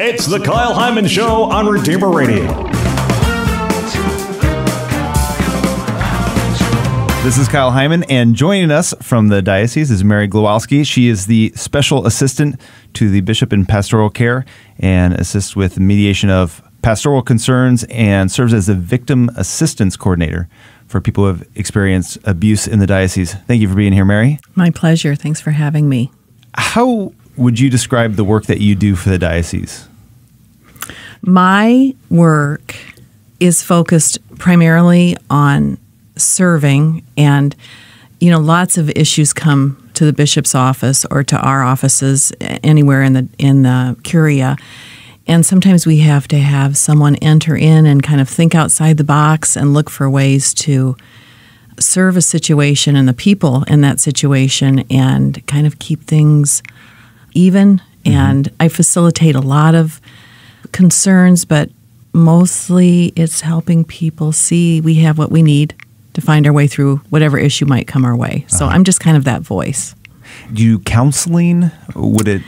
It's the Kyle Hyman Show on Redeemer Radio. This is Kyle Hyman, and joining us from the Diocese is Mary Glowaski. She is the special assistant to the bishop in pastoral care and assists with mediation of pastoral concerns and serves as the victim assistance coordinator for people who have experienced abuse in the diocese. Thank you for being here, Mary. My pleasure. Thanks for having me. How would you describe the work that you do for the diocese? My work is focused primarily on serving, and lots of issues come to the bishop's office or to our offices anywhere in the curia, and sometimes we have to have someone enter in and kind of think outside the box and look for ways to serve a situation and the people in that situation and kind of keep things even. And I facilitate a lot of concerns, but mostly it's helping people see we have what we need to find our way through whatever issue might come our way. So I'm just kind of that voice. Do you counseling? Would it?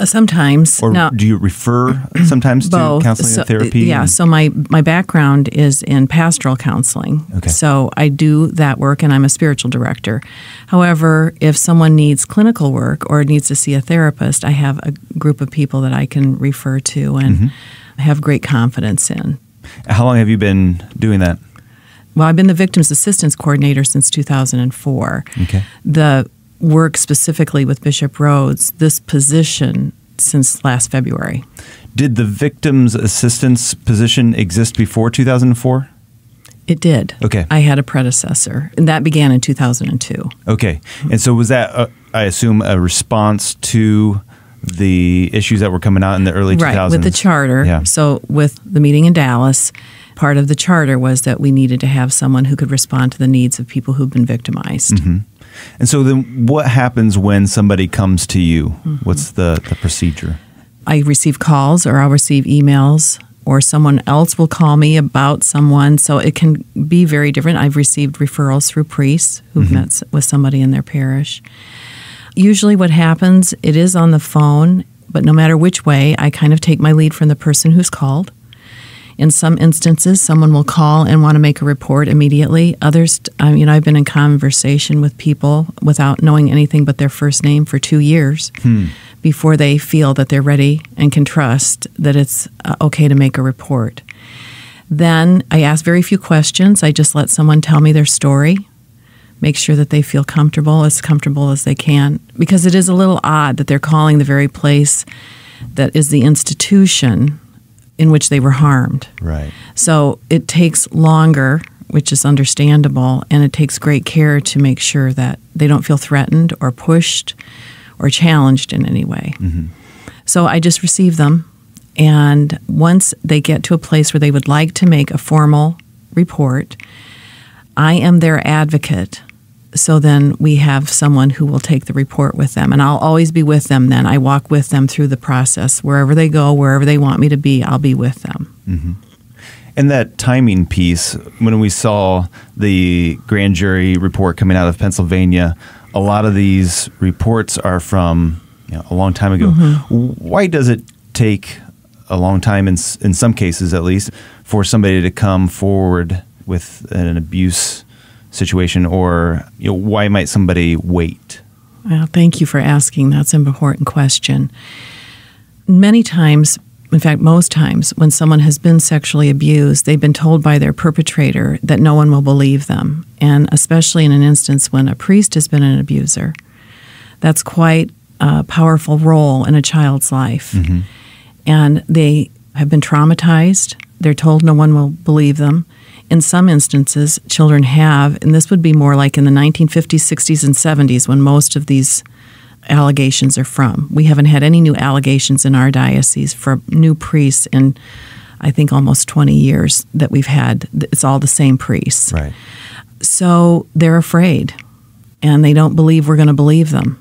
Sometimes. Or do you refer sometimes both. To counseling and therapy? Yeah, so my background is in pastoral counseling. Okay. So I do that work, and I'm a spiritual director. However, if someone needs clinical work or needs to see a therapist, I have a group of people that I can refer to and have great confidence in. How long have you been doing that? Well, I've been the Victims Assistance Coordinator since 2004. Okay. The work specifically with Bishop Rhodes, this position since last February. Did the Victims Assistance position exist before 2004? It did. Okay. I had a predecessor, and that began in 2002. Okay. And so was that, I assume, a response to the issues that were coming out in the early 2000s? Right, with the charter. Yeah. So with the meeting in Dallas, part of the charter was that we needed to have someone who could respond to the needs of people who've been victimized. Mm-hmm. And so then what happens when somebody comes to you? What's the procedure? I receive calls, or I'll receive emails, or someone else will call me about someone. So it can be very different. I've received referrals through priests who've met with somebody in their parish. Usually what happens, it is on the phone, but no matter which way, I kind of take my lead from the person who's called. In some instances, someone will call and want to make a report immediately. Others, I've been in conversation with people without knowing anything but their first name for 2 years before they feel that they're ready and can trust that it's okay to make a report. Then I ask very few questions. I just let someone tell me their story, make sure that they feel comfortable as they can, because it is a little odd that they're calling the very place that is the institution in which they were harmed. Right. So it takes longer, which is understandable, and it takes great care to make sure that they don't feel threatened or pushed or challenged in any way. So I just receive them, and once they get to a place where they would like to make a formal report, I am their advocate. So then we have someone who will take the report with them, and I'll always be with them then. I walk with them through the process. Wherever they go, wherever they want me to be, I'll be with them. And that timing piece, when we saw the grand jury report coming out of Pennsylvania, a lot of these reports are from a long time ago. Why does it take a long time, in some cases at least, for somebody to come forward with an abuse situation, or why might somebody wait? Well, thank you for asking. That's an important question. Many times, in fact, most times, when someone has been sexually abused, they've been told by their perpetrator that no one will believe them. And especially in an instance when a priest has been an abuser, that's quite a powerful role in a child's life. And they have been traumatized. They're told no one will believe them. In some instances, children have, and this would be more like in the 1950s, 60s, and 70s when most of these allegations are from. We haven't had any new allegations in our diocese for new priests in, I think, almost 20 years that we've had. It's all the same priests. Right. So they're afraid, and they don't believe we're going to believe them.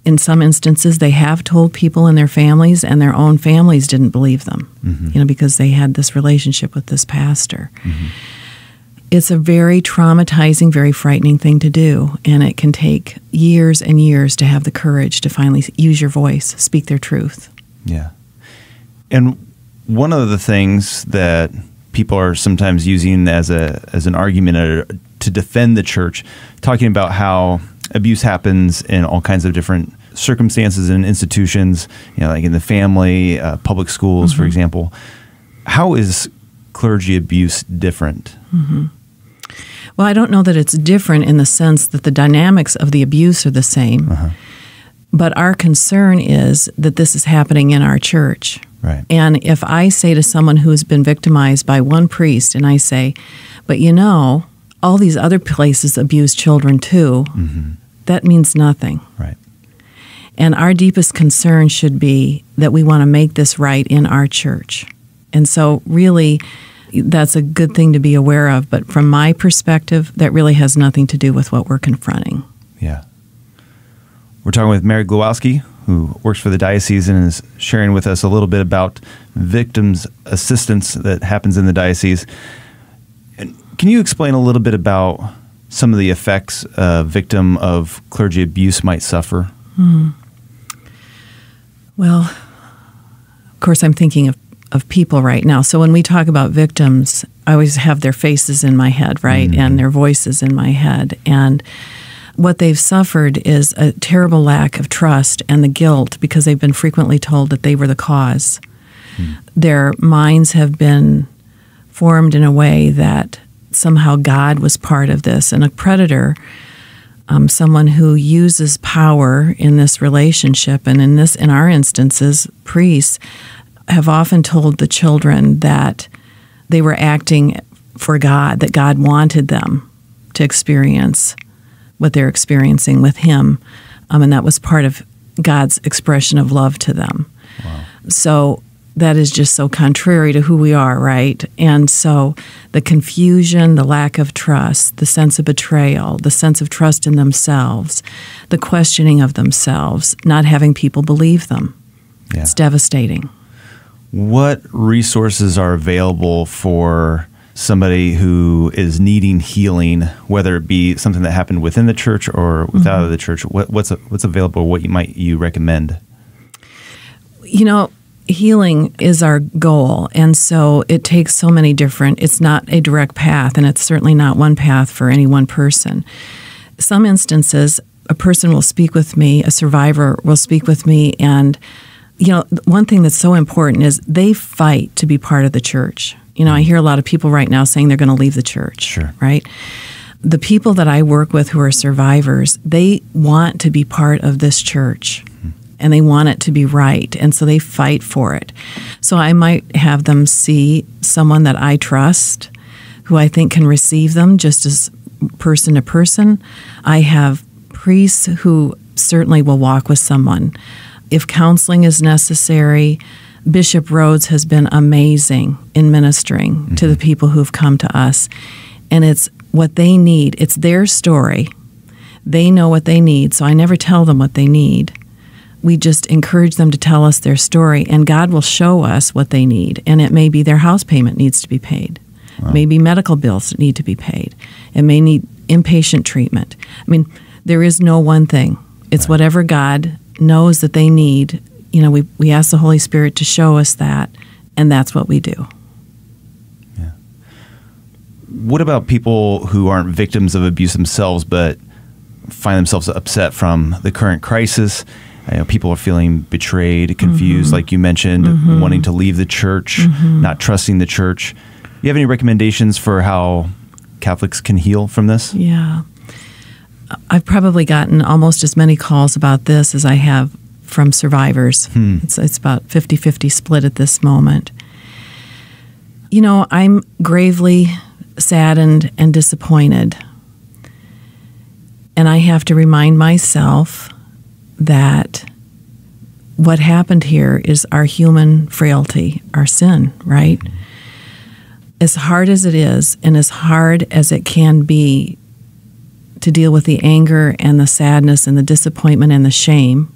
In some instances, they have told people in their families, and their own families didn't believe them, because they had this relationship with this pastor. It's a very traumatizing, very frightening thing to do, and it can take years and years to have the courage to finally use your voice, speak their truth. Yeah. And one of the things that people are sometimes using as an argument to defend the church, talking about how abuse happens in all kinds of different circumstances and institutions, like in the family, public schools, for example. How is clergy abuse different? Well, I don't know that it's different in the sense that the dynamics of the abuse are the same. But our concern is that this is happening in our church. Right. And if I say to someone who's been victimized by one priest, and I say, but all these other places abuse children too, that means nothing. Right. And our deepest concern should be that we want to make this right in our church. And so really, that's a good thing to be aware of. But from my perspective, that really has nothing to do with what we're confronting. Yeah. We're talking with Mary Glowaski, who works for the Diocese and is sharing with us a little bit about victims assistance that happens in the Diocese. And can you explain a little bit about some of the effects a victim of clergy abuse might suffer? Well, of course, I'm thinking of people right now. So when we talk about victims, I always have their faces in my head, right? And their voices in my head. And what they've suffered is a terrible lack of trust and the guilt because they've been frequently told that they were the cause. Their minds have been formed in a way that somehow God was part of this. And a predator, someone who uses power in this relationship, and in our instances, priests, have often told the children that they were acting for God, that God wanted them to experience what they're experiencing with Him, and that was part of God's expression of love to them. Wow. So that is just so contrary to who we are, right? And so the confusion, the lack of trust, the sense of betrayal, the sense of trust in themselves, the questioning of themselves, not having people believe them. Yeah. It's devastating. What resources are available for somebody who is needing healing, whether it be something that happened within the church or without the church? What's available? What you recommend? Healing is our goal, and so it takes so many different. It's not a direct path, and it's certainly not one path for any one person. Some instances, a person will speak with me, a survivor will speak with me, and one thing that's so important is they fight to be part of the church. I hear a lot of people right now saying they're going to leave the church. Sure. Right? The people that I work with who are survivors, they want to be part of this church, and they want it to be right, and so they fight for it. So I might have them see someone that I trust, who I think can receive them just as person to person. I have priests who certainly will walk with someone. If counseling is necessary, Bishop Rhodes has been amazing in ministering to the people who've come to us. And it's what they need. It's their story. They know what they need, so I never tell them what they need. We just encourage them to tell us their story, and God will show us what they need. And it may be their house payment needs to be paid. Wow. Maybe medical bills that need to be paid. It may need inpatient treatment. I mean, there is no one thing. It's whatever God knows that they need. We ask the Holy Spirit to show us that, and that's what we do. Yeah. What about people who aren't victims of abuse themselves, but find themselves upset from the current crisis? People are feeling betrayed, confused, like you mentioned, wanting to leave the church, not trusting the church. You have any recommendations for how Catholics can heal from this? Yeah. I've probably gotten almost as many calls about this as I have from survivors. It's about 50-50 split at this moment. I'm gravely saddened and disappointed. And I have to remind myself that what happened here is our human frailty, our sin, right? As hard as it is, and as hard as it can be to deal with the anger and the sadness and the disappointment and the shame,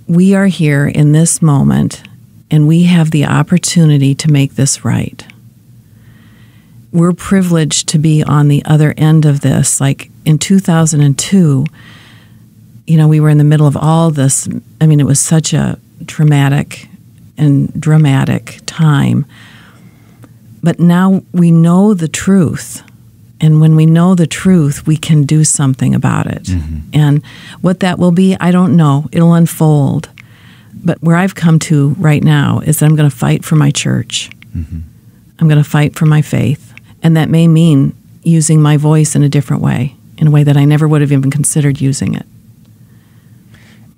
we are here in this moment, and we have the opportunity to make this right. We're privileged to be on the other end of this. Like in 2002, we were in the middle of all this. I mean, it was such a traumatic and dramatic time. But now we know the truth. And when we know the truth, we can do something about it. Mm-hmm. And what that will be, I don't know. It'll unfold. But where I've come to right now is that I'm going to fight for my church. Mm-hmm. I'm going to fight for my faith. And that may mean using my voice in a different way, in a way that I never would have even considered using it.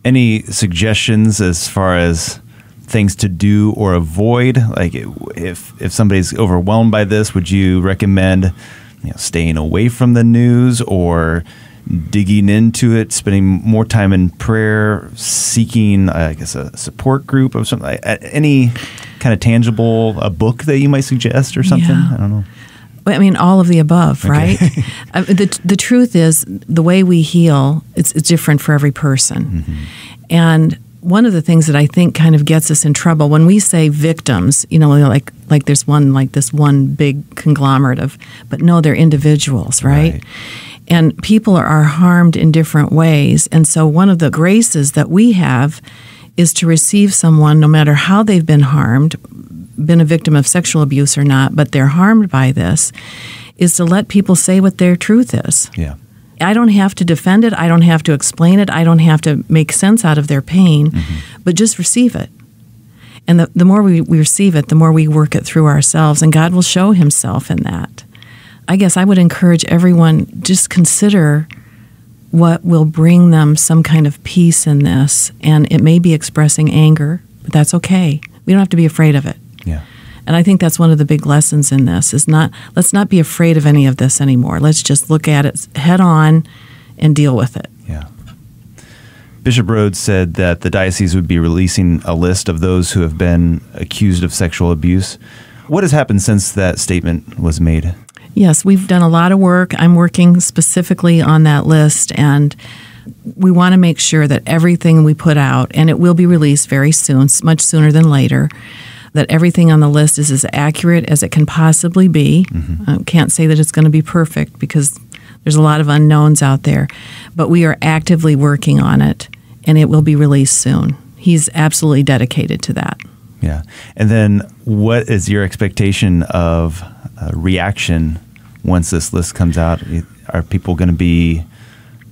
Any suggestions as far as things to do or avoid? Like if somebody's overwhelmed by this, would you recommend staying away from the news or digging into it, spending more time in prayer, seeking, I guess, a support group of something? Any kind of tangible, a book that you might suggest or something? Yeah. I don't know. I mean, all of the above, right? The truth is, the way we heal, it's different for every person. Mm-hmm. And one of the things that I think kind of gets us in trouble when we say victims, like there's this one big conglomerate of, but no, they're individuals, right? And people are harmed in different ways. And so one of the graces that we have is to receive someone, no matter how they've been harmed, been a victim of sexual abuse or not, but they're harmed by this, is to let people say what their truth is. Yeah. I don't have to defend it. I don't have to explain it. I don't have to make sense out of their pain, but just receive it. And the more we receive it, the more we work it through ourselves, and God will show himself in that. I guess I would encourage everyone, just consider what will bring them some kind of peace in this. And it may be expressing anger, but that's okay. We don't have to be afraid of it. Yeah. And I think that's one of the big lessons in this is let's not be afraid of any of this anymore. Let's just look at it head on and deal with it. Yeah. Bishop Rhodes said that the diocese would be releasing a list of those who have been accused of sexual abuse. What has happened since that statement was made? Yes, we've done a lot of work. I'm working specifically on that list, and we want to make sure that everything we put out, and it will be released very soon, much sooner than later, that everything on the list is as accurate as it can possibly be. Mm-hmm. I can't say that it's going to be perfect because there's a lot of unknowns out there, but we are actively working on it, and it will be released soon. He's absolutely dedicated to that. Yeah. And then what is your expectation of reaction once this list comes out? Are people going to be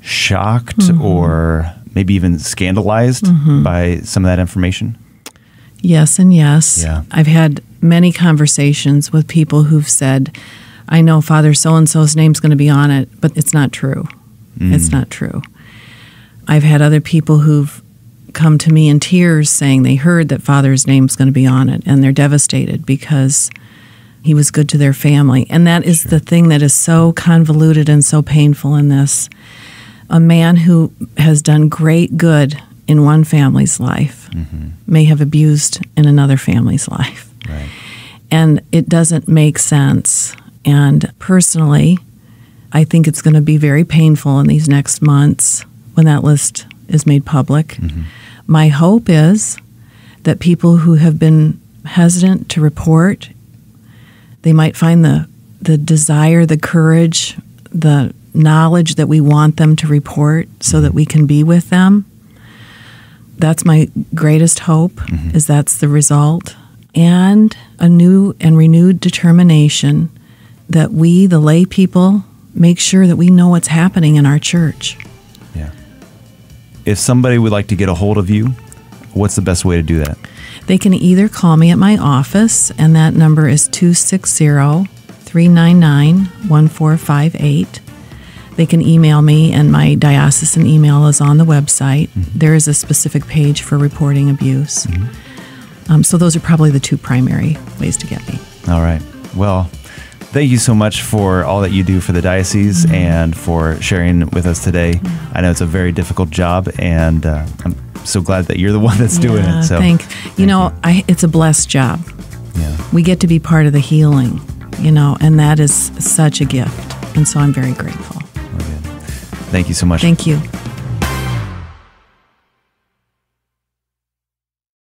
shocked or maybe even scandalized by some of that information? Yes and yes. Yeah. I've had many conversations with people who've said, I know Father so-and-so's name's going to be on it, but it's not true. It's not true. I've had other people who've come to me in tears saying they heard that Father's name's going to be on it, and they're devastated because he was good to their family. And that is the thing that is so convoluted and so painful in this. A man who has done great good in one family's life may have abused in another family's life. Right. And it doesn't make sense. And personally, I think it's going to be very painful in these next months when that list is made public. My hope is that people who have been hesitant to report, they might find the desire, the courage, the knowledge that we want them to report so that we can be with them. That's my greatest hope, is that's the result. And a new and renewed determination that we, the lay people, make sure that we know what's happening in our church. Yeah. If somebody would like to get a hold of you, what's the best way to do that? They can either call me at my office, and that number is 260-399-1458. They can email me, and my diocesan email is on the website. There is a specific page for reporting abuse. So those are probably the two primary ways to get me. All right. Well, thank you so much for all that you do for the diocese and for sharing with us today. I know it's a very difficult job, and I'm so glad that you're the one that's doing it. So it's a blessed job. Yeah. We get to be part of the healing, and that is such a gift. And so I'm very grateful. Okay. Thank you so much. Thank you.